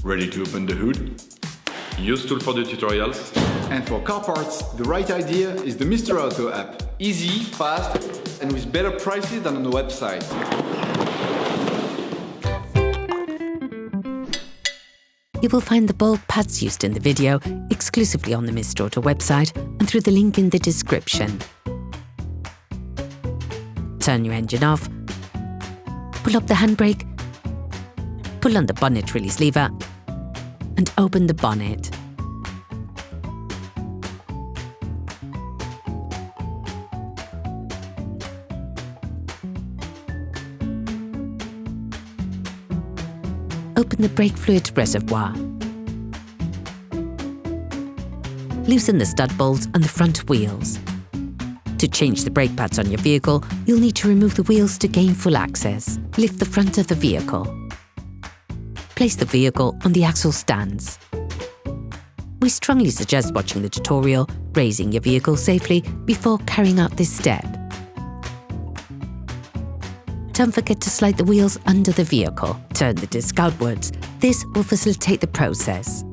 Ready to open the hood? UseTool for the tutorials. And for car parts, the right idea is the Mr. Auto app. Easy, fast, and with better prices than on the website. You will find the bulb pads used in the video exclusively on the Mr. Auto website and through the link in the description. Turn your engine off, pull up the handbrake, pull on the bonnet release lever and open the bonnet. Open the brake fluid reservoir. Loosen the stud bolts on the front wheels. To change the brake pads on your vehicle, you'll need to remove the wheels to gain full access. Lift the front of the vehicle. Place the vehicle on the axle stands. We strongly suggest watching the tutorial, raising your vehicle safely before carrying out this step. Don't forget to slide the wheels under the vehicle. Turn the disc outwards. This will facilitate the process.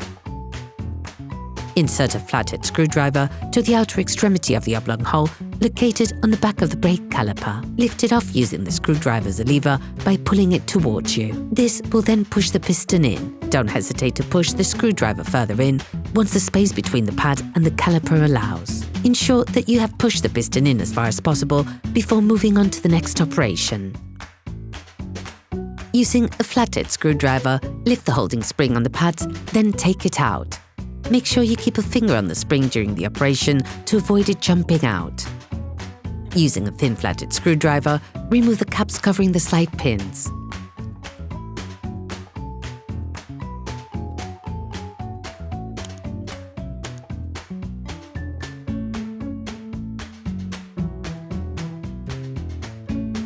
Insert a flathead screwdriver to the outer extremity of the oblong hole located on the back of the brake caliper. Lift it off using the screwdriver as a lever by pulling it towards you. This will then push the piston in. Don't hesitate to push the screwdriver further in once the space between the pad and the caliper allows. Ensure that you have pushed the piston in as far as possible before moving on to the next operation. Using a flathead screwdriver, lift the holding spring on the pads, then take it out. Make sure you keep a finger on the spring during the operation to avoid it jumping out. Using a thin flathead screwdriver, remove the caps covering the slide pins.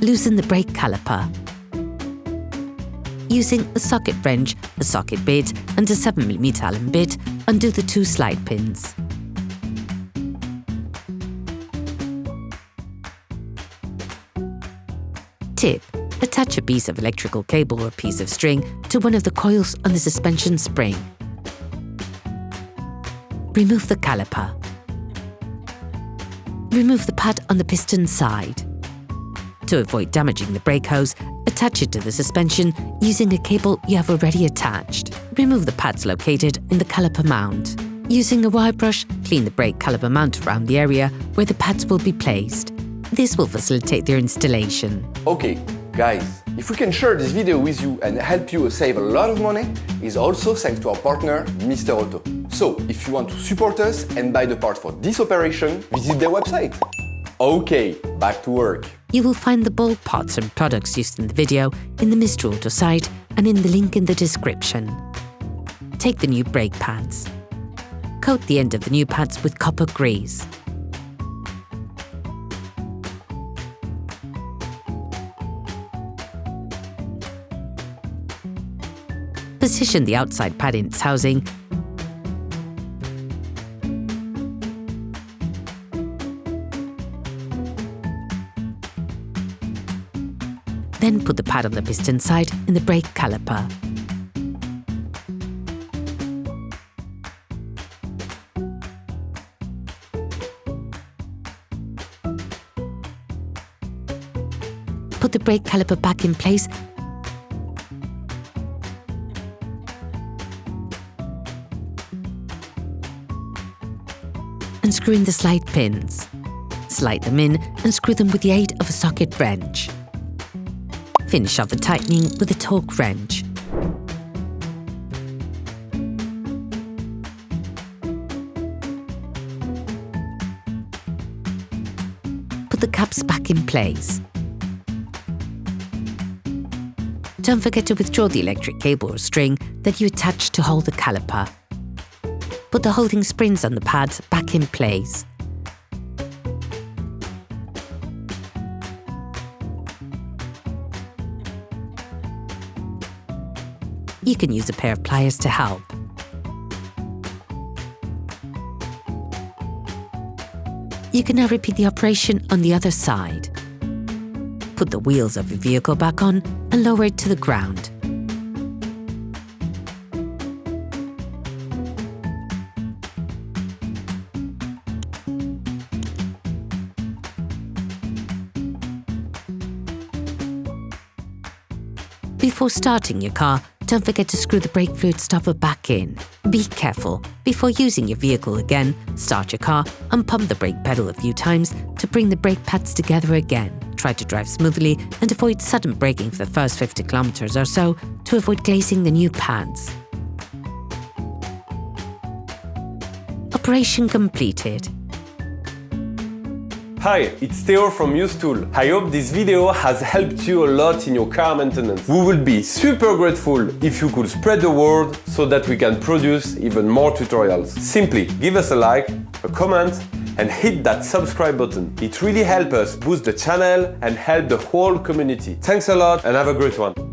Loosen the brake caliper. Using a socket wrench, a socket bit and a 7mm Allen bit, undo the two slide pins. Tip: attach a piece of electrical cable or a piece of string to one of the coils on the suspension spring. Remove the caliper. Remove the pad on the piston side. To avoid damaging the brake hose, attach it to the suspension using a cable you have already attached. Remove the pads located in the caliper mount. Using a wire brush, clean the brake caliper mount around the area where the pads will be placed. This will facilitate their installation. Okay, guys, if we can share this video with you and help you save a lot of money, is also thanks to our partner, Mr. Auto. So, if you want to support us and buy the part for this operation, visit their website. Okay, back to work. You will find the bulb parts and products used in the video in the Mr. Auto site and in the link in the description. Take the new brake pads. Coat the end of the new pads with copper grease. Position the outside pad in its housing. Then put the pad on the piston side in the brake caliper. Put the brake caliper back in place and screw in the slide pins. Slide them in and screw them with the aid of a socket wrench. Finish off the tightening with a torque wrench. Put the caps back in place. Don't forget to withdraw the electric cable or string that you attached to hold the caliper. Put the holding springs on the pads back in place. You can use a pair of pliers to help. You can now repeat the operation on the other side. Put the wheels of your vehicle back on and lower it to the ground. Before starting your car, don't forget to screw the brake fluid stopper back in. Be careful. Before using your vehicle again, start your car and pump the brake pedal a few times to bring the brake pads together again. Try to drive smoothly and avoid sudden braking for the first 50 kilometers or so to avoid glazing the new pads. Operation completed. Hi, it's Theo from UseTool. I hope this video has helped you a lot in your car maintenance. We will be super grateful if you could spread the word so that we can produce even more tutorials. Simply give us a like, a comment, and hit that subscribe button. It really helps us boost the channel and help the whole community. Thanks a lot and have a great one.